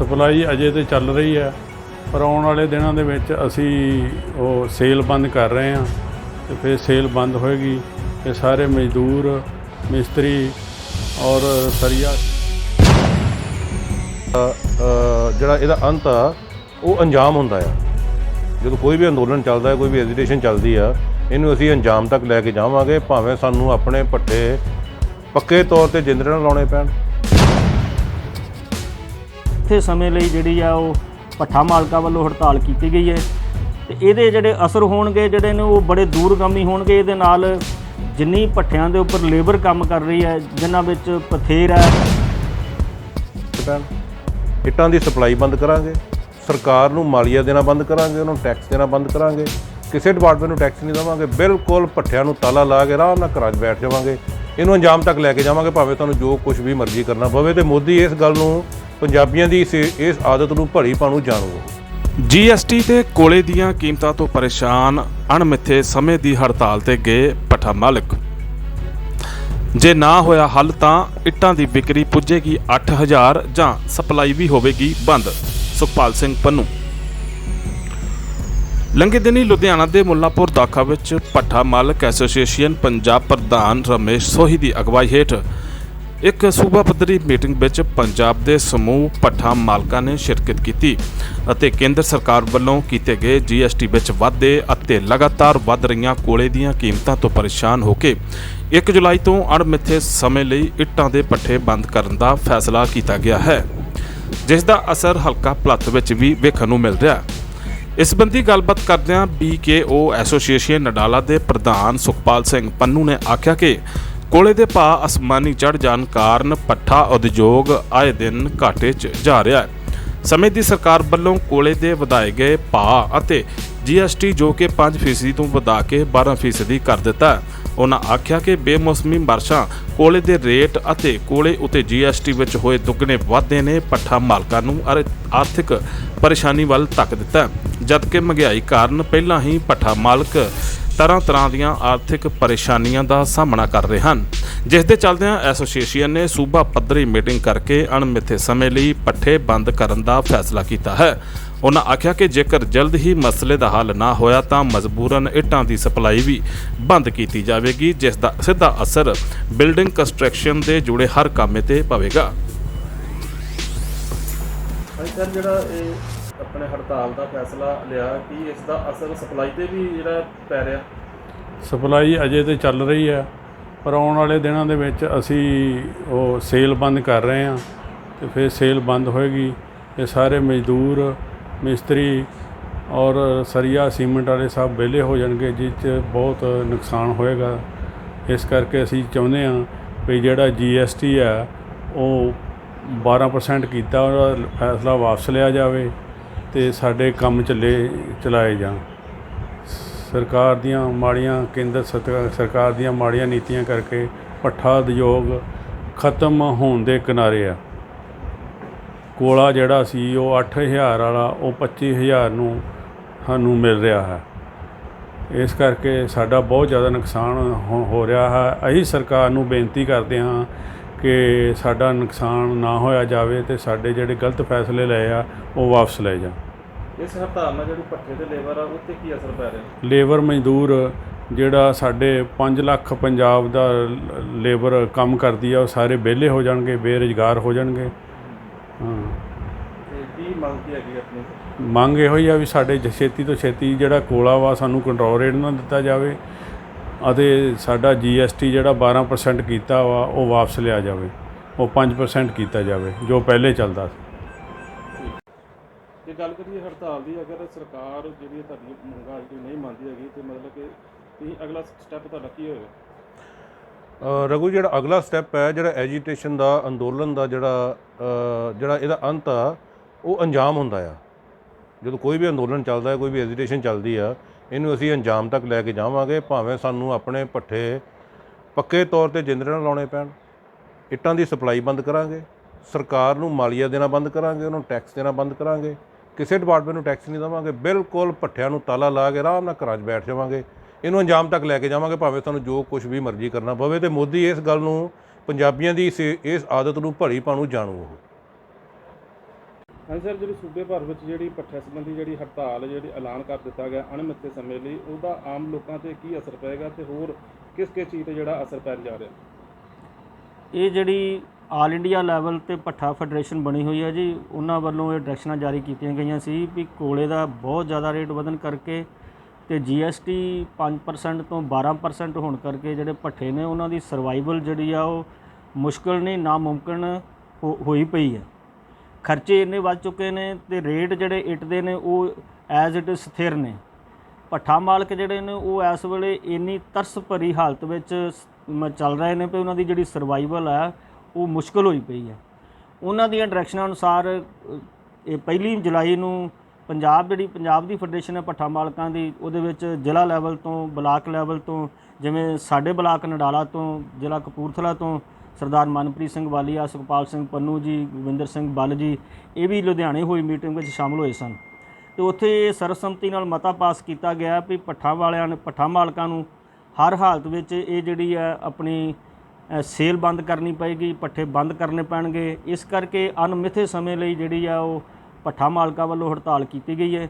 Supply ਅਜੇ ਤਾਂ ਚੱਲ ਰਹੀ ਹੈ, ਪਰ ਆਉਣ ਵਾਲੇ ਦਿਨਾਂ ਦੇ ਵਿੱਚ ਅਸੀਂ ਉਹ ਸੇਲ ਬੰਦ ਕਰ ਰਹੇ ਹਾਂ ਤੇ ਫਿਰ ਸੇਲ ਬੰਦ ਹੋਏਗੀ ਤੇ ਸਾਰੇ ਮਜ਼ਦੂਰ ਮਿਸਤਰੀ ਔਰ ਸਰੀਆ ਜਿਹੜਾ ਇਹਦਾ ਅੰਤ ਆ ਉਹ ਅੰਜਾਮ ਹੁੰਦਾ ਆ। ਜਦੋਂ ਕੋਈ ਵੀ ਅੰਦੋਲਨ ਚੱਲਦਾ ਹੈ, ਕੋਈ ਵੀ ਐਜੀਟੇਸ਼ਨ ਚੱਲਦੀ ਆ, ਇਹਨੂੰ ਅਸੀਂ ਅੰਜਾਮ ਤੱਕ ਲੈ ਕੇ ਜਾਵਾਂਗੇ, ਭਾਵੇਂ ਸਾਨੂੰ ਆਪਣੇ ਪੱਠੇ ਪੱਕੇ ਤੌਰ ਤੇ ਜਿੰਦਰੇ ਨਾਲ ਲਾਉਣੇ ਪੈਣ। ਇੱਥੇ ਸਮੇਂ ਲਈ ਜਿਹੜੀ ਆ ਉਹ ਭੱਠਾ ਮਾਲਕਾਂ ਵੱਲੋਂ ਹੜਤਾਲ ਕੀਤੀ ਗਈ ਹੈ ਤੇ ਇਹਦੇ ਜਿਹੜੇ ਅਸਰ ਹੋਣਗੇ ਜਿਹੜੇ ਨੇ ਉਹ ਬੜੇ ਦੂਰਗਾਮੀ ਹੋਣਗੇ। ਇਹਦੇ ਨਾਲ ਜਿੰਨੀ ਭੱਠਿਆਂ ਦੇ ਉੱਪਰ ਲੇਬਰ ਕੰਮ ਕਰ ਰਹੀ ਹੈ, ਜਿਨ੍ਹਾਂ ਵਿੱਚ ਪਥੇਰ ਹੈ, ਇੱਟਾਂ ਦੀ ਸਪਲਾਈ ਬੰਦ ਕਰਾਂਗੇ, ਸਰਕਾਰ ਨੂੰ ਮਾਲੀਆ ਦੇਣਾ ਬੰਦ ਕਰਾਂਗੇ, ਉਹਨਾਂ ਨੂੰ ਟੈਕਸ ਦੇਣਾ ਬੰਦ ਕਰਾਂਗੇ, ਕਿਸੇ ਡਿਪਾਰਟਮੈਂਟ ਨੂੰ ਟੈਕਸ ਨਹੀਂ ਦੇਵਾਂਗੇ, ਬਿਲਕੁਲ ਭੱਠਿਆਂ ਨੂੰ ਤਾਲਾ ਲਾ ਕੇ ਆਰਾਮ ਨਾਲ ਘਰਾਂ 'ਚ ਬੈਠ ਜਾਵਾਂਗੇ। ਇਹਨੂੰ ਅੰਜਾਮ ਤੱਕ ਲੈ ਕੇ ਜਾਵਾਂਗੇ, ਭਾਵੇਂ ਤੁਹਾਨੂੰ ਜੋ ਕੁਝ ਵੀ ਮਰਜ਼ੀ ਕਰਨਾ ਪਵੇ। ਤੇ ਮੋਦੀ ਇਸ ਗੱਲ ਨੂੰ, ਪੰਜਾਬੀਆਂ ਦੀ ਇਸ ਆਦਤ ਨੂੰ ਭਲੀ ਪਾਣੂ ਜਾਣੂ। GST ਤੇ ਕੋਲੇ ਦੀਆਂ ਕੀਮਤਾਂ ਤੋਂ ਪਰੇਸ਼ਾਨ ਅਣਮਿੱਥੇ ਸਮੇਂ ਦੀ ਹੜਤਾਲ ਤੇ ਗਏ ਭੱਠਾ ਮਾਲਕ। ਜੇ ਨਾ ਹੋਇਆ ਹੱਲ ਤਾਂ ਇੱਟਾਂ ਦੀ ਵਿਕਰੀ ਪੁੱਜੇਗੀ 8000 ਜਾਂ ਸਪਲਾਈ ਵੀ ਹੋਵੇਗੀ ਬੰਦ। ਸੁਖਪਾਲ ਸਿੰਘ ਪੰਨੂ। ਲੰਘੇ ਦਿਨੀ ਲੁਧਿਆਣਾ ਦੇ ਮੁੱਲਾਂਪੁਰ ਦਾਖਾ ਵਿੱਚ ਭੱਠਾ ਮਾਲਕ ਐਸੋਸੀਏਸ਼ਨ ਪੰਜਾਬ ਪ੍ਰਧਾਨ ਰਮੇਸ਼ ਸੋਹੀ ਦੀ ਅਗਵਾਈ ਹੇਠ ਇੱਕ ਸੂਬਾ ਪੱਧਰੀ ਮੀਟਿੰਗ ਵਿੱਚ ਪੰਜਾਬ ਦੇ ਸਮੂਹ ਭੱਠਾ ਮਾਲਕਾਂ ਨੇ ਸ਼ਿਰਕਤ ਕੀਤੀ ਅਤੇ ਕੇਂਦਰ ਸਰਕਾਰ ਵੱਲੋਂ ਕੀਤੇ ਗਏ GST ਵਿੱਚ ਵਾਧੇ ਅਤੇ ਲਗਾਤਾਰ ਵੱਧ ਰਹੀਆਂ ਕੋਲੇ ਦੀਆਂ ਕੀਮਤਾਂ ਤੋਂ ਪਰੇਸ਼ਾਨ ਹੋ ਕੇ 1 ਜੁਲਾਈ ਤੋਂ ਅਣਮਿੱਥੇ ਸਮੇਂ ਲਈ ਇੱਟਾਂ ਦੇ ਭੱਠੇ ਬੰਦ ਕਰਨ ਦਾ ਫੈਸਲਾ ਕੀਤਾ ਗਿਆ ਹੈ, ਜਿਸ ਦਾ ਅਸਰ ਹਲਕਾ ਭਲੱਥ ਵਿੱਚ ਵੀ ਵੇਖਣ ਨੂੰ ਮਿਲ ਰਿਹਾ। ਇਸ ਸੰਬੰਧੀ ਗੱਲਬਾਤ ਕਰਦਿਆਂ BKO ਐਸੋਸੀਏਸ਼ਨ ਨਡਾਲਾ ਦੇ ਪ੍ਰਧਾਨ ਸੁਖਪਾਲ ਸਿੰਘ ਪੰਨੂ ਨੇ ਆਖਿਆ ਕਿ ਕੋਲੇ ਦੇ ਭਾਅ ਅਸਮਾਨੀ ਚੜ੍ਹ ਜਾਣ ਕਾਰਨ ਭੱਠਾ ਉਦਯੋਗ ਆਏ ਦਿਨ ਘਾਟੇ 'ਚ ਜਾ ਰਿਹਾ ਹੈ। ਸਮੇਂ ਦੀ ਸਰਕਾਰ ਵੱਲੋਂ ਕੋਲੇ ਦੇ ਵਧਾਏ ਗਏ ਭਾਅ ਅਤੇ GST ਜੋ ਕਿ 5% ਤੋਂ ਵਧਾ ਕੇ 12% ਕਰ ਦਿੱਤਾ। ਉਹਨਾਂ ਆਖਿਆ ਕਿ ਬੇਮੌਸਮੀ ਬਾਰਿਸ਼ਾਂ, ਕੋਲੇ ਦੇ ਰੇਟ ਅਤੇ ਕੋਲੇ ਉਤੇ GST ਵਿੱਚ ਹੋਏ ਦੁੱਗਣੇ ਵਾਧੇ ਨੇ ਭੱਠਾ ਮਾਲਕਾਂ ਨੂੰ ਆਰਥਿਕ ਪਰੇਸ਼ਾਨੀ ਵੱਲ ਧੱਕ ਦਿੱਤਾ, ਜਦਕਿ ਮਹਿੰਗਾਈ ਕਾਰਨ ਪਹਿਲਾਂ ਹੀ ਭੱਠਾ ਮਾਲਕ ਤਰ੍ਹਾਂ ਦੀਆਂ ਆਰਥਿਕ ਪਰੇਸ਼ਾਨੀਆਂ ਦਾ ਸਾਹਮਣਾ ਕਰ ਰਹੇ ਹਨ, ਜਿਸ ਦੇ ਚੱਲਦਿਆਂ ਐਸੋਸੀਏਸ਼ਨ ਨੇ ਸੂਬਾ ਪੱਧਰੀ ਮੀਟਿੰਗ ਕਰਕੇ ਅਣਮਿੱਥੇ ਸਮੇਂ ਲਈ ਭੱਠੇ ਬੰਦ ਕਰਨ ਦਾ ਫੈਸਲਾ ਕੀਤਾ ਹੈ। ਉਹਨਾਂ ਆਖਿਆ ਕਿ ਜੇਕਰ ਜਲਦ ਹੀ ਮਸਲੇ ਦਾ ਹੱਲ ਨਾ ਹੋਇਆ ਤਾਂ ਮਜਬੂਰਨ ਇੱਟਾਂ ਦੀ ਸਪਲਾਈ ਵੀ ਬੰਦ ਕੀਤੀ ਜਾਵੇਗੀ, ਜਿਸ ਦਾ ਸਿੱਧਾ ਅਸਰ ਬਿਲਡਿੰਗ ਕੰਸਟਰਕਸ਼ਨ ਦੇ ਜੁੜੇ ਹਰ ਕੰਮ ਤੇ ਪਵੇਗਾ। ਸਰ, ਜਿਹੜਾ ਇਹ ਆਪਣੇ ਹੜਤਾਲ ਦਾ ਫੈਸਲਾ ਲਿਆ, ਕਿ ਇਸ ਦਾ ਅਸਰ ਸਪਲਾਈ ਤੇ ਵੀ ਜਿਹੜਾ ਪੈ ਰਿਹਾ? ਸਪਲਾਈ ਅਜੇ ਤਾਂ ਚੱਲ ਰਹੀ ਹੈ, ਪਰ ਆਉਣ ਵਾਲੇ ਦਿਨਾਂ ਦੇ ਵਿੱਚ ਅਸੀਂ ਉਹ ਸੇਲ ਬੰਦ ਕਰ ਰਹੇ ਹਾਂ ਤੇ ਫਿਰ ਸੇਲ ਬੰਦ ਹੋਏਗੀ ਤੇ ਸਾਰੇ ਮਜ਼ਦੂਰ ਮਿਸਤਰੀ ਔਰ ਸਰੀਆ ਸੀਮੈਂਟ ਵਾਲੇ ਸਭ ਵਿਹਲੇ ਹੋ ਜਾਣਗੇ, ਜਿਸ 'ਚ ਬਹੁਤ ਨੁਕਸਾਨ ਹੋਏਗਾ। ਇਸ ਕਰਕੇ ਅਸੀਂ ਚਾਹੁੰਦੇ ਹਾਂ ਵੀ ਜਿਹੜਾ GST ਹੈ ਉਹ 12% ਕੀਤਾ, ਉਹਦਾ ਫੈਸਲਾ ਵਾਪਸ ਲਿਆ ਜਾਵੇ ਤੇ ਸਾਡੇ ਕੰਮ ਚਲਾਏ ਜਾਣ। ਸਰਕਾਰ ਦੀਆਂ ਮਾੜੀਆਂ ਕੇਂਦਰ ਸਰਕਾਰ ਦੀਆਂ ਮਾੜੀਆਂ ਨੀਤੀਆਂ ਕਰਕੇ ਭੱਠਾ ਉਦਯੋਗ ਖਤਮ ਹੋਣ ਦੇ ਕਿਨਾਰੇ ਆ। ਕੋਲਾ ਜਿਹੜਾ ਸੀ ਉਹ 8000 ਵਾਲਾ ਉਹ 25000 ਨੂੰ ਸਾਨੂੰ ਮਿਲ ਰਿਹਾ ਹੈ। ਇਸ ਕਰਕੇ ਸਾਡਾ ਬਹੁਤ ਜ਼ਿਆਦਾ ਨੁਕਸਾਨ ਹੋ ਰਿਹਾ ਹੈ। ਅਸੀਂ ਸਰਕਾਰ ਨੂੰ ਬੇਨਤੀ ਕਰਦੇ ਹਾਂ ਕਿ ਸਾਡਾ ਨੁਕਸਾਨ ਨਾ ਹੋਇਆ ਜਾਵੇ ਤੇ ਸਾਡੇ ਜਿਹੜੇ ਗਲਤ ਫੈਸਲੇ ਲਏ ਆ ਉਹ ਵਾਪਸ ਲਏ ਜਾਣ। ਇਸ ਹੜਤਾਲ ਨਾਲ ਜਿਹੜੀ ਭੱਠੇ ਤੇ ਲੇਬਰ ਆ ਉੱਤੇ ਕੀ ਅਸਰ ਪੈ ਰਿਹਾ? ਲੇਬਰ ਮਜ਼ਦੂਰ ਜਿਹੜਾ ਸਾਡੇ 5 ਲੱਖ ਪੰਜਾਬ ਦਾ ਲੇਬਰ ਕੰਮ ਕਰਦੀ ਆ, ਉਹ ਸਾਰੇ ਵਿਹਲੇ ਹੋ ਜਾਣਗੇ, ਬੇਰੁਜ਼ਗਾਰ ਹੋ ਜਾਣਗੇ। ਤੇ ਕੀ ਮੰਗ ਕੀ ਹੈਗੀ ਆਪਣੀ? ਮੰਗ ਇਹੋ ਹੀ ਆ ਵੀ ਸਾਡੇ ਛੇਤੀ ਤੋਂ ਛੇਤੀ ਜਿਹੜਾ ਕੋਲਾ ਵਾ ਸਾਨੂੰ ਕੰਟਰੋਲ ਰੇਟ ਨਾਲ ਦਿੱਤਾ ਜਾਵੇ ਅਤੇ ਸਾਡਾ GST ਜਿਹੜਾ 12% ਕੀਤਾ ਵਾ ਉਹ ਵਾਪਸ ਲਿਆ ਜਾਵੇ, ਉਹ 5% ਕੀਤਾ ਜਾਵੇ ਜੋ ਪਹਿਲੇ ਚੱਲਦਾ ਸੀ। ਜੇ ਗੱਲ ਕਰੀਏ ਹੜਤਾਲ ਦੀ, ਅਗਰ ਸਰਕਾਰ ਜਿਹੜੀ ਤੁਹਾਡੀ ਮੰਗਾਂ ਨਹੀਂ ਮੰਨਦੀ ਹੈਗੀ ਤੇ ਮਤਲਬ ਕਿ ਤੁਸੀਂ ਅਗਲਾ ਸਟੈਪ ਤੁਹਾਡਾ ਕੀ ਹੋਏਗਾ? ਰਘੂ, ਜਿਹੜਾ ਅਗਲਾ ਸਟੈਪ ਹੈ, ਜਿਹੜਾ ਐਜੀਟੇਸ਼ਨ ਦਾ, ਅੰਦੋਲਨ ਦਾ ਜਿਹੜਾ ਇਹਦਾ ਅੰਤ ਆ ਉਹ ਅੰਜਾਮ ਹੁੰਦਾ ਆ। ਜਦੋਂ ਕੋਈ ਵੀ ਅੰਦੋਲਨ ਚੱਲਦਾ ਹੈ, ਕੋਈ ਵੀ ਐਜੀਟੇਸ਼ਨ ਚੱਲਦੀ ਆ, ਇਹਨੂੰ ਅਸੀਂ ਅੰਜਾਮ ਤੱਕ ਲੈ ਕੇ ਜਾਵਾਂਗੇ, ਭਾਵੇਂ ਸਾਨੂੰ ਆਪਣੇ ਪੱਠੇ ਪੱਕੇ ਤੌਰ ਤੇ ਜਿੰਦਰੇ ਨਾਲ ਲਾਉਣੇ ਪੈਣ। ਇੱਟਾਂ ਦੀ ਸਪਲਾਈ ਬੰਦ ਕਰਾਂਗੇ, ਸਰਕਾਰ ਨੂੰ ਮਾਲੀਆ ਦੇਣਾ ਬੰਦ ਕਰਾਂਗੇ, ਉਹਨਾਂ ਨੂੰ ਟੈਕਸ ਦੇਣਾ ਬੰਦ ਕਰਾਂਗੇ, ਕਿਸੇ ਡਿਪਾਰਟਮੈਂਟ ਨੂੰ ਟੈਕਸ ਨਹੀਂ ਦੇਵਾਂਗੇ, ਬਿਲਕੁਲ ਭੱਠਿਆਂ ਨੂੰ ਤਾਲਾ ਲਾ ਕੇ ਆਰਾਮ ਨਾਲ ਘਰਾਂ 'ਚ ਬੈਠ ਜਾਵਾਂਗੇ। ਇਹਨੂੰ ਅੰਜਾਮ ਤੱਕ ਲੈ ਕੇ ਜਾਵਾਂਗੇ, ਭਾਵੇਂ ਤੁਹਾਨੂੰ ਜੋ ਕੁਝ ਵੀ ਮਰਜ਼ੀ ਕਰਨਾ ਪਵੇ। ਤੇ ਮੋਦੀ ਇਸ ਗੱਲ ਨੂੰ, ਪੰਜਾਬੀਆਂ ਦੀ ਇਸ ਆਦਤ ਨੂੰ ਭਲੀ ਪਾਣੂ ਜਾਣੂ। ਉਹ ਹਾਂਜੀ ਸਰ, ਜਿਹੜੀ ਸੂਬੇ ਭਰ ਵਿੱਚ ਜਿਹੜੀ ਭੱਠੇ ਸੰਬੰਧੀ ਜਿਹੜੀ ਹੜਤਾਲ ਜਿਹੜੀ ਐਲਾਨ ਕਰ ਦਿੱਤਾ ਗਿਆ ਅਣਮਿੱਥੇ ਸਮੇਂ ਲਈ, ਉਹਦਾ ਆਮ ਲੋਕਾਂ 'ਤੇ ਕੀ ਅਸਰ ਪਏਗਾ ਤੇ ਹੋਰ ਕਿਸ ਚੀਜ਼ 'ਤੇ ਜਿਹੜਾ ਅਸਰ ਪੈਣ ਜਾ ਰਿਹਾ? ਇਹ ਜਿਹੜੀ ਆਲ ਇੰਡੀਆ ਲੈਵਲ ਤੇ ਭੱਠਾ ਫੈਡਰੇਸ਼ਨ ਬਣੀ ਹੋਈ ਹੈ ਜੀ, ਉਹਨਾਂ ਵੱਲੋਂ ਇਹ ਡਾਇਰੈਕਸ਼ਨਾਂ ਜਾਰੀ ਕੀਤੀਆਂ ਗਈਆਂ ਸੀ ਵੀ ਕੋਲੇ ਦਾ ਬਹੁਤ ਜ਼ਿਆਦਾ ਰੇਟ ਵਧਣ ਕਰਕੇ ਤੇ GST 5% ਤੋਂ 12% ਹੋਣ ਕਰਕੇ ਜਿਹੜੇ ਭੱਠੇ ਨੇ ਉਹਨਾਂ ਦੀ ਸਰਵਾਈਵਲ ਜਿਹੜੀ ਆ ਉਹ ਮੁਸ਼ਕਲ ਨਹੀਂ ਨਾਮੁਮਕਿਨ ਹੋਈ ਪਈ ਹੈ। ਖਰਚੇ ਇੰਨੇ ਵੱਧ ਚੁੱਕੇ ਨੇ ਤੇ ਰੇਟ ਜਿਹੜੇ ਇੱਟ ਦੇ ਨੇ ਉਹ ਐਜ਼ ਇਟ ਸਥਿਰ ਨੇ। ਭੱਠਾ ਮਾਲਕ ਜਿਹੜੇ ਨੇ ਉਹ ਇਸ ਵੇਲੇ ਇੰਨੀ ਤਰਸ ਭਰੀ ਹਾਲਤ ਵਿੱਚ ਚੱਲ ਰਹੇ ਨੇ ਵੀ ਉਹਨਾਂ ਦੀ ਜਿਹੜੀ ਸਰਵਾਈਵਲ ਹੈ ਉਹ ਮੁਸ਼ਕਲ ਹੋਈ ਪਈ ਹੈ। ਉਹਨਾਂ ਦੀਆਂ ਡਾਇਰੈਕਸ਼ਨਾਂ ਅਨੁਸਾਰ ਇਹ 1 ਜੁਲਾਈ ਨੂੰ ਪੰਜਾਬ ਦੀ ਫੈਡਰੇਸ਼ਨ ਹੈ ਭੱਠਾ ਮਾਲਕਾਂ ਦੀ, ਉਹਦੇ ਵਿੱਚ ਜ਼ਿਲ੍ਹਾ ਲੈਵਲ ਤੋਂ ਬਲਾਕ ਲੈਵਲ ਤੋਂ, ਜਿਵੇਂ ਸਾਡੇ ਬਲਾਕ ਨਡਾਲਾ ਤੋਂ, ਜ਼ਿਲ੍ਹਾ ਕਪੂਰਥਲਾ ਤੋਂ ਸਰਦਾਰ ਮਨਪ੍ਰੀਤ ਸਿੰਘ ਵਾਲੀਆ, ਸੁਖਪਾਲ ਸਿੰਘ ਪੰਨੂ ਜੀ, ਗੋਬਿੰਦਰ ਸਿੰਘ ਬੱਲ ਜੀ, ਇਹ ਵੀ ਲੁਧਿਆਣੇ ਹੋਈ ਮੀਟਿੰਗ ਵਿੱਚ ਸ਼ਾਮਲ ਹੋਏ ਸਨ। ਤੇ ਉੱਥੇ ਸਰਬਸੰਮਤੀ ਨਾਲ ਮਤਾ ਪਾਸ ਕੀਤਾ ਗਿਆ ਵੀ ਭੱਠਾ ਮਾਲਕਾਂ ਨੂੰ ਹਰ ਹਾਲਤ ਵਿੱਚ ਇਹ ਜਿਹੜੀ ਹੈ ਆਪਣੀ ਸੇਲ ਬੰਦ ਕਰਨੀ ਪਏਗੀ, ਭੱਠੇ ਬੰਦ ਕਰਨੇ ਪੈਣਗੇ। ਇਸ ਕਰਕੇ ਅਣਮਿੱਥੇ ਸਮੇਂ ਲਈ ਜਿਹੜੀ ਆ ਉਹ ਭੱਠਾ ਮਾਲਕਾਂ ਵੱਲੋਂ ਹੜਤਾਲ ਕੀਤੀ ਗਈ ਹੈ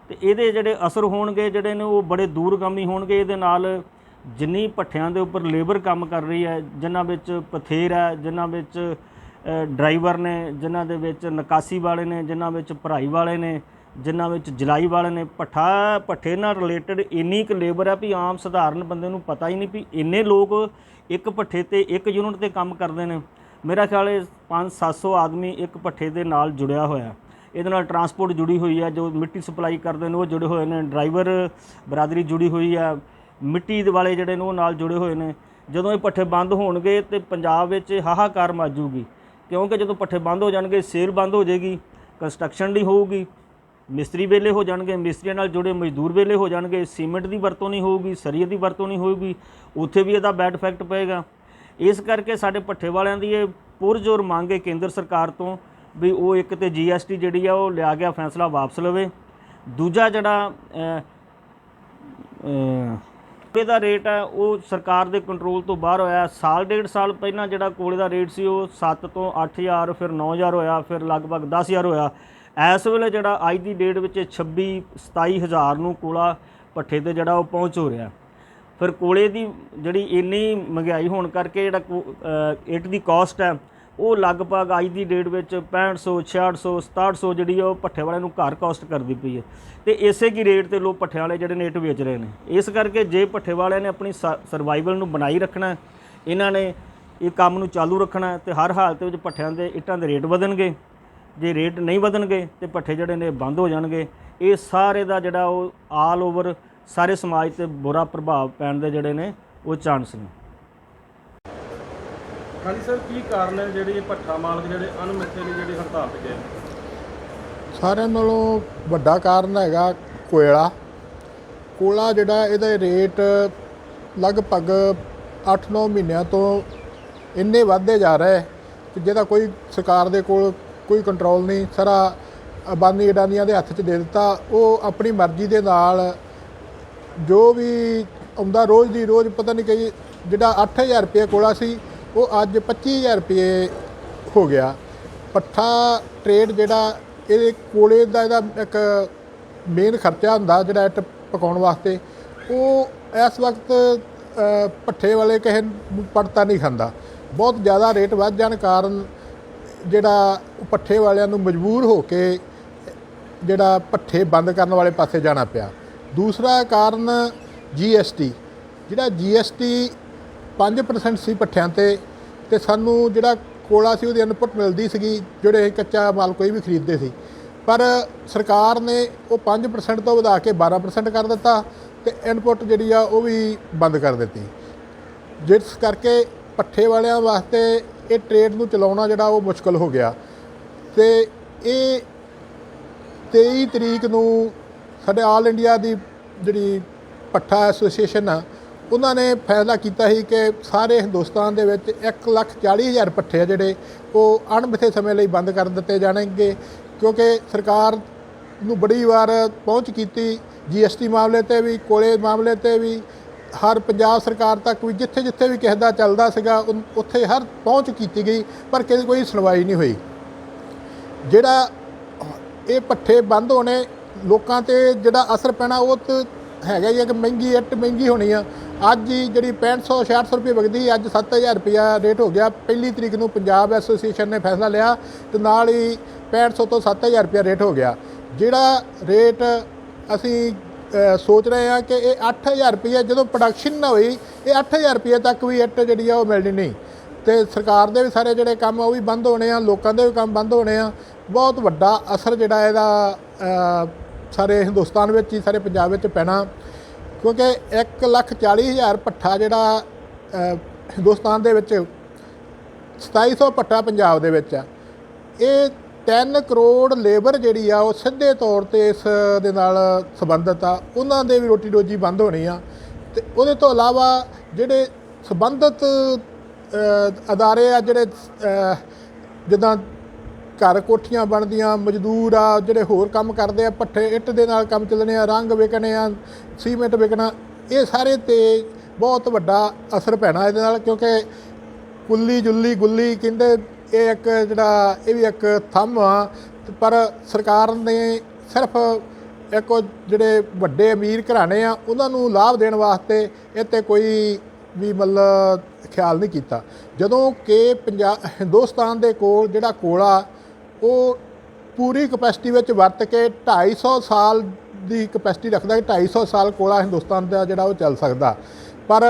ਤੇ ਇਹਦੇ ਜਿਹੜੇ ਅਸਰ ਹੋਣਗੇ ਜਿਹੜੇ ਨੇ ਉਹ ਬੜੇ ਦੂਰਗਾਮੀ ਹੋਣਗੇ। ਇਹਦੇ ਨਾਲ ਜਿੰਨੀ ਭੱਠਿਆਂ ਦੇ ਉੱਪਰ ਲੇਬਰ ਕੰਮ ਕਰ ਰਹੀ ਹੈ, ਜਿਨ੍ਹਾਂ ਵਿੱਚ ਪਥੇਰ ਹੈ, ਜਿਨ੍ਹਾਂ ਵਿੱਚ ਡਰਾਈਵਰ ਨੇ, ਜਿਨ੍ਹਾਂ ਦੇ ਵਿੱਚ ਨਿਕਾਸੀ ਵਾਲੇ ਨੇ, ਜਿਨ੍ਹਾਂ ਵਿੱਚ ਭਰਾਈ ਵਾਲੇ ਨੇ, ਜਿਨ੍ਹਾਂ ਵਿੱਚ ਜਲਾਈ ਵਾਲੇ ਨੇ, ਭੱਠੇ ਨਾਲ ਰਿਲੇਟਡ ਇੰਨੀ ਕੁ ਲੇਬਰ ਹੈ ਵੀ ਆਮ ਸਧਾਰਨ ਬੰਦੇ ਨੂੰ ਪਤਾ ਹੀ ਨਹੀਂ ਵੀ ਇੰਨੇ ਲੋਕ ਇੱਕ ਭੱਠੇ ਤੇ ਇੱਕ ਯੂਨਿਟ ਤੇ ਕੰਮ ਕਰਦੇ ਨੇ। ਮੇਰਾ ਖਿਆਲ ਹੈ 500-700 ਆਦਮੀ ਇੱਕ ਭੱਠੇ ਦੇ ਨਾਲ ਜੁੜਿਆ ਹੋਇਆ। ਇਹਦੇ ਨਾਲ ਟਰਾਂਸਪੋਰਟ ਜੁੜੀ ਹੋਈ ਹੈ, ਜੋ ਮਿੱਟੀ ਸਪਲਾਈ ਕਰਦੇ ਨੇ ਉਹ ਜੁੜੇ ਹੋਏ ਨੇ, ਡਰਾਈਵਰ ਬਰਾਦਰੀ ਜੁੜੀ ਹੋਈ ਹੈ, ਮਿੱਟੀ ਦੇ ਵਾਲੇ ਜਿਹੜੇ ਨੇ ਉਹ ਨਾਲ ਜੁੜੇ ਹੋਏ ਨੇ। ਜਦੋਂ ਇਹ ਭੱਠੇ ਬੰਦ ਹੋਣਗੇ ਤੇ ਪੰਜਾਬ ਵਿੱਚ ਹਾਹਾਕਾਰ ਮਚ ਜੂਗੀ, ਕਿਉਂਕਿ ਜਦੋਂ ਭੱਠੇ ਬੰਦ ਹੋ ਜਾਣਗੇ ਸੇਲ ਬੰਦ ਹੋ ਜਾਏਗੀ, ਕੰਸਟਰਕਸ਼ਨ ਨਹੀਂ ਹੋਊਗੀ, ਮਿਸਤਰੀ ਵਿਹਲੇ ਹੋ ਜਾਣਗੇ, ਮਿਸਤਰੀਆਂ ਨਾਲ ਜੁੜੇ ਮਜ਼ਦੂਰ ਵਿਹਲੇ ਹੋ ਜਾਣਗੇ, ਸੀਮੈਂਟ ਦੀ ਵਰਤੋਂ ਨਹੀਂ ਹੋਊਗੀ, ਸਰੀਏ ਦੀ ਵਰਤੋਂ ਨਹੀਂ ਹੋਊਗੀ, ਉੱਥੇ ਵੀ ਇਹਦਾ ਬੈਡ ਇਫੈਕਟ ਪਏਗਾ। ਇਸ ਕਰਕੇ ਸਾਡੇ ਭੱਠੇ ਵਾਲਿਆਂ ਦੀ ਇਹ ਪੁਰਜ਼ੋਰ ਮੰਗ ਹੈ ਕੇਂਦਰ ਸਰਕਾਰ ਤੋਂ ਵੀ ਉਹ ਇੱਕ ਤੇ GST ਜਿਹੜੀ ਆ ਉਹ ਲਿਆ ਗਿਆ ਫੈਸਲਾ ਵਾਪਸ ਲਵੇ। ਦੂਜਾ ਜਿਹੜਾ ਕੋਲੇ ਦਾ ਰੇਟ ਹੈ ਉਹ ਸਰਕਾਰ ਦੇ ਕੰਟਰੋਲ ਤੋਂ ਬਾਹਰ ਹੋਇਆ। ਸਾਲ ਡੇਢ ਸਾਲ ਪਹਿਲਾਂ ਜਿਹੜਾ ਕੋਲੇ ਦਾ ਰੇਟ ਸੀ ਉਹ 7 ਤੋਂ 8000 ਫਿਰ 9000 ਹੋਇਆ, ਫਿਰ ਲਗਭਗ 10000 ਹੋਇਆ। ਇਸ ਵੇਲੇ ਜਿਹੜਾ ਅੱਜ ਦੀ ਡੇਟ ਵਿੱਚ 26-27 ਹਜ਼ਾਰ ਨੂੰ ਕੋਲਾ ਭੱਠੇ ਤੇ ਜਿਹੜਾ ਉਹ ਪਹੁੰਚ ਹੋ ਰਿਹਾ। ਫਿਰ ਕੋਲੇ ਦੀ ਜਿਹੜੀ ਇੰਨੀ ਮਹਿੰਗਾਈ ਹੋਣ ਕਰਕੇ ਜਿਹੜਾ ਇੱਟ ਦੀ ਕਾਸਟ ਹੈ ਉਹ ਲਗਭਗ ਅੱਜ ਦੀ ਡੇਟ ਵਿੱਚ 6500 6600 6700 ਜਿਹੜੀ ਉਹ ਭੱਠੇ ਵਾਲਿਆਂ ਨੂੰ ਘਰ ਕਾਸਟ ਕਰਦੀ ਪਈ ਹੈ ਤੇ ਇਸੇ ਕੀ ਰੇਟ ਤੇ ਲੋਕ ਭੱਠੇ ਵਾਲੇ ਜਿਹੜੇ ਨੇ ਇੱਟ ਵੇਚ ਰਹੇ ਨੇ। ਇਸ ਕਰਕੇ ਜੇ ਭੱਠੇ ਵਾਲਿਆਂ ਨੇ ਆਪਣੀ ਸਰਵਾਈਵਲ ਨੂੰ ਬਣਾਈ ਰੱਖਣਾ, ਇਹਨਾਂ ਨੇ ਇਹ ਕੰਮ ਨੂੰ ਚਾਲੂ ਰੱਖਣਾ ਤੇ ਹਰ ਹਾਲਤ ਵਿੱਚ ਭੱਠਿਆਂ ਦੇ ਇੱਟਾਂ ਦੇ ਰੇਟ ਵਧਣਗੇ। ਜੇ ਰੇਟ ਨਹੀਂ ਵਧਣਗੇ ਤੇ ਭੱਠੇ ਜਿਹੜੇ ਨੇ ਬੰਦ ਹੋ ਜਾਣਗੇ। ਇਹ ਸਾਰੇ ਦਾ ਜਿਹੜਾ ਉਹ ਆਲ ਓਵਰ ਸਾਰੇ ਸਮਾਜ ਤੇ ਬੁਰਾ ਪ੍ਰਭਾਵ ਪੈਣ ਦੇ ਜਿਹੜੇ ਨੇ ਉਹ ਚਾਂਸ ਨੇ। ਹਾਂਜੀ ਸਰ, ਕੀ ਕਾਰਨ ਹੈ ਜਿਹੜੀ ਭੱਠਾ ਮਾਲਕ ਜਿਹੜੇ ਅਣਮਿੱਥੇ ਲਈ ਜਿਹੜੀ ਹੜਤਾਲ ਤੇ ਗਏ? ਸਾਰਿਆਂ ਨਾਲੋਂ ਵੱਡਾ ਕਾਰਨ ਹੈਗਾ ਕੋਲਾ ਜਿਹੜਾ ਇਹਦਾ ਰੇਟ ਲਗਭਗ 8-9 ਮਹੀਨਿਆਂ ਤੋਂ ਇੰਨੇ ਵੱਧਦੇ ਜਾ ਰਹੇ ਕਿ ਜਿਹਦਾ ਕੋਈ ਸਰਕਾਰ ਦੇ ਕੋਲ ਕੋਈ ਕੰਟਰੋਲ ਨਹੀਂ। ਸਾਰਾ ਅਬਾਨੀ ਅਡਾਨੀਆਂ ਦੇ ਹੱਥ 'ਚ ਦੇ ਦਿੱਤਾ। ਉਹ ਆਪਣੀ ਮਰਜ਼ੀ ਦੇ ਨਾਲ ਜੋ ਵੀ ਆਉਂਦਾ ਰੋਜ਼ ਦੀ ਰੋਜ਼ ਪਤਾ ਨਹੀਂ ਕਿ ਜਿਹੜਾ 8000 ਰੁਪਏ ਕੋਲਾ ਸੀ ਉਹ ਅੱਜ 25000 ਰੁਪਏ ਹੋ ਗਿਆ। ਪੱਠਾ ਟਰੇਡ ਜਿਹੜਾ ਇਹ ਕੋਲੇ ਦਾ ਇਹਦਾ ਇੱਕ ਮੇਨ ਖਰਚਾ ਹੁੰਦਾ ਜਿਹੜਾ ਇੱਟ ਪਕਾਉਣ ਵਾਸਤੇ, ਉਹ ਇਸ ਵਕਤ ਭੱਠੇ ਵਾਲੇ ਕਿਸੇ ਨੂੰ ਪੜਤਾ ਨਹੀਂ ਖਾਂਦਾ। ਬਹੁਤ ਜ਼ਿਆਦਾ ਰੇਟ ਵੱਧ ਜਾਣ ਕਾਰਨ ਜਿਹੜਾ ਭੱਠੇ ਵਾਲਿਆਂ ਨੂੰ ਮਜਬੂਰ ਹੋ ਕੇ ਜਿਹੜਾ ਭੱਠੇ ਬੰਦ ਕਰਨ ਵਾਲੇ ਪਾਸੇ ਜਾਣਾ ਪਿਆ। ਦੂਸਰਾ ਕਾਰਨ GST, ਜਿਹੜਾ GST 5% ਸੀ ਭੱਠਿਆਂ ਤੇ ਸਾਨੂੰ ਜਿਹੜਾ ਕੋਲਾ ਸੀ ਉਹਦੀ ਇਨਪੁੱਟ ਮਿਲਦੀ ਸੀਗੀ, ਜਿਹੜੇ ਕੱਚਾ ਮਾਲ ਕੋਈ ਵੀ ਖਰੀਦਦੇ ਸੀ। ਪਰ ਸਰਕਾਰ ਨੇ ਉਹ 5% ਤੋਂ ਵਧਾ ਕੇ 12% ਕਰ ਦਿੱਤਾ ਤੇ ਇਨਪੁੱਟ ਜਿਹੜੀ ਆ ਉਹ ਵੀ ਬੰਦ ਕਰ ਦਿੱਤੀ, ਜਿਸ ਕਰਕੇ ਭੱਠੇ ਵਾਲਿਆਂ ਵਾਸਤੇ ਇਹ ਟਰੇਡ ਨੂੰ ਚਲਾਉਣਾ ਜਿਹੜਾ ਉਹ ਮੁਸ਼ਕਲ ਹੋ ਗਿਆ। ਤੇ ਇਹ 23 ਤਰੀਕ ਨੂੰ ਸਾਡੇ ਆਲ ਇੰਡੀਆ ਦੀ ਜਿਹੜੀ ਭੱਠਾ ਐਸੋਸੀਏਸ਼ਨ ਆ ਉਹਨਾਂ ਨੇ ਫੈਸਲਾ ਕੀਤਾ ਸੀ ਕਿ ਸਾਰੇ ਹਿੰਦੁਸਤਾਨ ਦੇ ਵਿੱਚ 1,40,000 ਭੱਠੇ ਆ ਜਿਹੜੇ ਉਹ ਅਣਮਿੱਥੇ ਸਮੇਂ ਲਈ ਬੰਦ ਕਰ ਦਿੱਤੇ ਜਾਣਗੇ, ਕਿਉਂਕਿ ਸਰਕਾਰ ਨੂੰ ਬੜੀ ਵਾਰ ਪਹੁੰਚ ਕੀਤੀ GST ਮਾਮਲੇ 'ਤੇ ਵੀ, ਕੋਲੇ ਮਾਮਲੇ 'ਤੇ ਵੀ, ਹਰ ਪੰਜਾਬ ਸਰਕਾਰ ਤੱਕ ਵੀ ਜਿੱਥੇ ਜਿੱਥੇ ਵੀ ਕਿਸੇ ਦਾ ਚੱਲਦਾ ਸੀਗਾ ਉੱਥੇ ਹਰ ਪਹੁੰਚ ਕੀਤੀ ਗਈ, ਪਰ ਕੋਈ ਸੁਣਵਾਈ ਨਹੀਂ ਹੋਈ। ਜਿਹੜਾ ਇਹ ਪੱਠੇ ਬੰਦ ਹੋਣੇ ਲੋਕਾਂ ਤੇ ਜਿਹੜਾ ਅਸਰ ਪੈਣਾ ਉਹ ਤਾਂ ਹੈਗਾ ਹੀ ਹੈ ਕਿ ਮਹਿੰਗੀ ਇੱਟ ਮਹਿੰਗੀ ਹੋਣੀ ਆ। ਅੱਜ ਹੀ ਜਿਹੜੀ 6500 6600 ਰੁਪਏ ਵਿਕਦੀ ਅੱਜ 7000 ਰੁਪਇਆ ਰੇਟ ਹੋ ਗਿਆ। 1 ਤਰੀਕ ਨੂੰ ਪੰਜਾਬ ਐਸੋਸੀਏਸ਼ਨ ਨੇ ਫੈਸਲਾ ਲਿਆ ਤੇ ਨਾਲ ਹੀ 6500 ਤੋਂ 7000 ਰੁਪਇਆ ਰੇਟ ਹੋ ਗਿਆ। ਜਿਹੜਾ ਰੇਟ ਅਸੀਂ ਸੋਚ ਰਹੇ ਹਾਂ ਕਿ ਇਹ 8000 ਰੁਪਏ ਜਦੋਂ ਪ੍ਰੋਡਕਸ਼ਨ ਨਾ ਹੋਈ ਇਹ 8000 ਰੁਪਏ ਤੱਕ ਵੀ ਇੱਟ ਜਿਹੜੀ ਆ ਉਹ ਮਿਲਣੀ ਨਹੀਂ। ਤੇ ਸਰਕਾਰ ਦੇ ਵੀ ਸਾਰੇ ਜਿਹੜੇ ਕੰਮ ਉਹ ਵੀ ਬੰਦ ਹੋਣੇ ਆ, ਲੋਕਾਂ ਦੇ ਵੀ ਕੰਮ ਬੰਦ ਹੋਣੇ ਆ। ਬਹੁਤ ਵੱਡਾ ਅਸਰ ਜਿਹੜਾ ਇਹਦਾ ਸਾਰੇ ਹਿੰਦੁਸਤਾਨ ਵਿੱਚ ਹੀ ਸਾਰੇ ਪੰਜਾਬ ਵਿੱਚ ਪੈਣਾ, ਕਿਉਂਕਿ 1,40,000 ਭੱਠਾ ਜਿਹੜਾ ਹਿੰਦੁਸਤਾਨ ਦੇ ਵਿੱਚ 2700 ਭੱਠਾ ਪੰਜਾਬ ਦੇ ਵਿੱਚ ਆ। ਇਹ 3 ਕਰੋੜ ਲੇਬਰ ਜਿਹੜੀ ਆ ਉਹ ਸਿੱਧੇ ਤੌਰ 'ਤੇ ਇਸ ਦੇ ਨਾਲ ਸੰਬੰਧਿਤ ਆ, ਉਹਨਾਂ ਦੇ ਵੀ ਰੋਟੀ ਰੋਜੀ ਬੰਦ ਹੋਣੀ ਆ। ਅਤੇ ਉਹਦੇ ਤੋਂ ਇਲਾਵਾ ਜਿਹੜੇ ਸੰਬੰਧਿਤ ਅਦਾਰੇ ਆ, ਜਿਹੜੇ ਜਿੱਦਾਂ ਘਰ ਕੋਠੀਆਂ ਬਣਦੀਆਂ, ਮਜ਼ਦੂਰ ਆ ਜਿਹੜੇ ਹੋਰ ਕੰਮ ਕਰਦੇ ਆ, ਭੱਠੇ ਇੱਟ ਦੇ ਨਾਲ ਕੰਮ ਚੱਲਣੇ ਆ, ਰੰਗ ਵਿਕਣੇ ਆ, ਸੀਮੈਂਟ ਵਿਕਣਾ, ਇਹ ਸਾਰੇ 'ਤੇ ਬਹੁਤ ਵੱਡਾ ਅਸਰ ਪੈਣਾ ਇਹਦੇ ਨਾਲ। ਕਿਉਂਕਿ ਕੁੱਲੀ ਜੁੱਲੀ ਗੁੱਲੀ ਕਹਿੰਦੇ ਇਹ ਇੱਕ ਜਿਹੜਾ ਇਹ ਵੀ ਇੱਕ ਥੰਮ ਆ, ਪਰ ਸਰਕਾਰ ਨੇ ਸਿਰਫ ਇੱਕ ਜਿਹੜੇ ਵੱਡੇ ਅਮੀਰ ਘਰਾਣੇ ਆ ਉਹਨਾਂ ਨੂੰ ਲਾਭ ਦੇਣ ਵਾਸਤੇ ਇਹ 'ਤੇ ਕੋਈ ਵੀ ਮਤਲਬ ਖਿਆਲ ਨਹੀਂ ਕੀਤਾ। ਜਦੋਂ ਕਿ ਹਿੰਦੁਸਤਾਨ ਦੇ ਕੋਲ ਜਿਹੜਾ ਕੋਲਾ ਉਹ ਪੂਰੀ ਕਪੈਸਿਟੀ ਵਿੱਚ ਵਰਤ ਕੇ 250 ਸਾਲ ਦੀ ਕਪੈਸਿਟੀ ਰੱਖਦਾ ਕਿ 250 ਸਾਲ ਕੋਲਾ ਹਿੰਦੁਸਤਾਨ ਦਾ ਜਿਹੜਾ ਉਹ ਚੱਲ ਸਕਦਾ, ਪਰ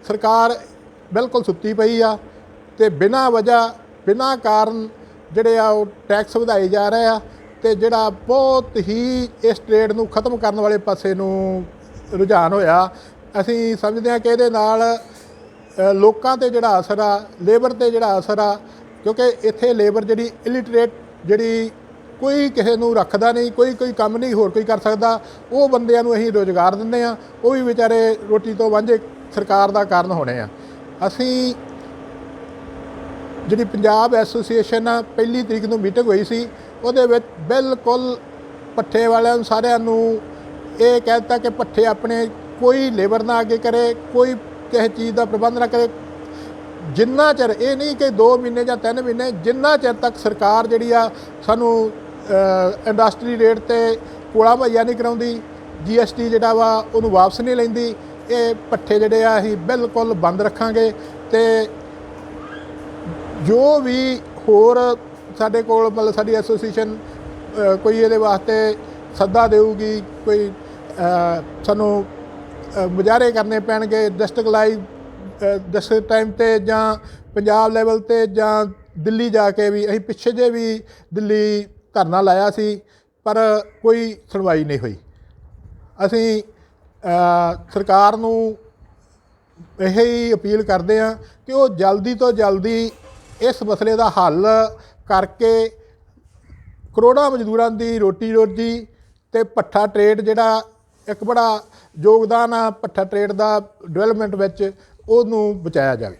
ਸਰਕਾਰ ਬਿਲਕੁਲ ਸੁੱਤੀ ਪਈ ਆ ਤੇ ਬਿਨਾਂ ਵਜ੍ਹਾ ਬਿਨਾਂ ਕਾਰਨ ਜਿਹੜੇ ਆ ਉਹ ਟੈਕਸ ਵਧਾਏ ਜਾ ਰਹੇ ਆ ਤੇ ਜਿਹੜਾ ਬਹੁਤ ਹੀ ਇਸ ਟ੍ਰੇਡ ਨੂੰ ਖਤਮ ਕਰਨ ਵਾਲੇ ਪਾਸੇ ਨੂੰ ਰੁਝਾਨ ਹੋਇਆ। ਅਸੀਂ ਸਮਝਦੇ ਹਾਂ ਕਿ ਇਹਦੇ ਨਾਲ ਲੋਕਾਂ 'ਤੇ ਜਿਹੜਾ ਅਸਰ ਆ, ਲੇਬਰ 'ਤੇ ਜਿਹੜਾ ਅਸਰ ਆ, ਕਿਉਂਕਿ ਇੱਥੇ ਲੇਬਰ ਜਿਹੜੀ ਇਲਿਟਰੇਟ ਜਿਹੜੀ ਕੋਈ ਕਿਸੇ ਨੂੰ ਰੱਖਦਾ ਨਹੀਂ, ਕੋਈ ਕੰਮ ਨਹੀਂ ਹੋਰ ਕੋਈ ਕਰ ਸਕਦਾ, ਉਹ ਬੰਦਿਆਂ ਨੂੰ ਅਸੀਂ ਰੁਜ਼ਗਾਰ ਦਿੰਦੇ ਹਾਂ, ਉਹ ਵੀ ਵਿਚਾਰੇ ਰੋਟੀ ਤੋਂ ਵਾਂਝੇ ਸਰਕਾਰ ਦਾ ਕਾਰਨ ਹੋਣੇ ਆ। ਅਸੀਂ ਜਿਹੜੀ ਪੰਜਾਬ ਐਸੋਸੀਏਸ਼ਨ ਆ 1 ਤਰੀਕ ਨੂੰ ਮੀਟਿੰਗ ਹੋਈ ਸੀ, ਉਹਦੇ ਵਿੱਚ ਬਿਲਕੁਲ ਭੱਠੇ ਵਾਲਿਆਂ ਨੂੰ ਸਾਰਿਆਂ ਨੂੰ ਇਹ ਕਹਿ ਦਿੱਤਾ ਕਿ ਭੱਠੇ ਆਪਣੇ ਕੋਈ ਲੇਬਰ ਨਾ ਅੱਗੇ ਕਰੇ, ਕੋਈ ਕਿਸੇ ਚੀਜ਼ ਦਾ ਪ੍ਰਬੰਧ ਨਾ ਕਰੇ, ਜਿੰਨਾ ਚਿਰ ਇਹ ਨਹੀਂ ਕਿ 2 ਮਹੀਨੇ ਜਾਂ 3 ਮਹੀਨੇ, ਜਿੰਨਾ ਚਿਰ ਤੱਕ ਸਰਕਾਰ ਜਿਹੜੀ ਆ ਸਾਨੂੰ ਇੰਡਸਟਰੀ ਰੇਟ 'ਤੇ ਕੋਲਾ ਮੁਹੱਈਆ ਨਹੀਂ ਕਰਾਉਂਦੀ, GST ਜਿਹੜਾ ਵਾ ਉਹਨੂੰ ਵਾਪਸ ਨਹੀਂ ਲੈਂਦੀ, ਇਹ ਭੱਠੇ ਜਿਹੜੇ ਆ ਅਸੀਂ ਬਿਲਕੁਲ ਬੰਦ ਰੱਖਾਂਗੇ। ਅਤੇ ਜੋ ਵੀ ਹੋਰ ਸਾਡੇ ਕੋਲ ਮਤਲਬ ਸਾਡੀ ਐਸੋਸੀਏਸ਼ਨ ਕੋਈ ਇਹਦੇ ਵਾਸਤੇ ਸੱਦਾ ਦੇਊਗੀ, ਕੋਈ ਸਾਨੂੰ ਮੁਜ਼ਾਹਰੇ ਕਰਨੇ ਪੈਣਗੇ ਡਿਸਟ੍ਰਿਕਟ ਟਾਈਮ 'ਤੇ ਜਾਂ ਪੰਜਾਬ ਲੈਵਲ 'ਤੇ ਜਾਂ ਦਿੱਲੀ ਜਾ ਕੇ ਵੀ। ਅਸੀਂ ਪਿੱਛੇ ਜੇ ਵੀ ਦਿੱਲੀ ਧਰਨਾ ਲਾਇਆ ਸੀ ਪਰ ਕੋਈ ਸੁਣਵਾਈ ਨਹੀਂ ਹੋਈ। ਅਸੀਂ ਸਰਕਾਰ ਨੂੰ ਇਹ ਹੀ ਅਪੀਲ ਕਰਦੇ ਹਾਂ ਕਿ ਉਹ ਜਲਦੀ ਤੋਂ ਜਲਦੀ ਇਸ ਮਸਲੇ ਦਾ ਹੱਲ ਕਰਕੇ ਕਰੋੜਾਂ ਮਜ਼ਦੂਰਾਂ ਦੀ ਰੋਟੀ ਰੋਜੀ ਅਤੇ ਭੱਠਾ ਟਰੇਡ ਜਿਹੜਾ ਇੱਕ ਬੜਾ ਯੋਗਦਾਨ ਆ ਭੱਠਾ ਟਰੇਡ ਦਾ ਡਿਵੈਲਪਮੈਂਟ ਵਿੱਚ, ਉਹਨੂੰ ਬਚਾਇਆ ਜਾਵੇ।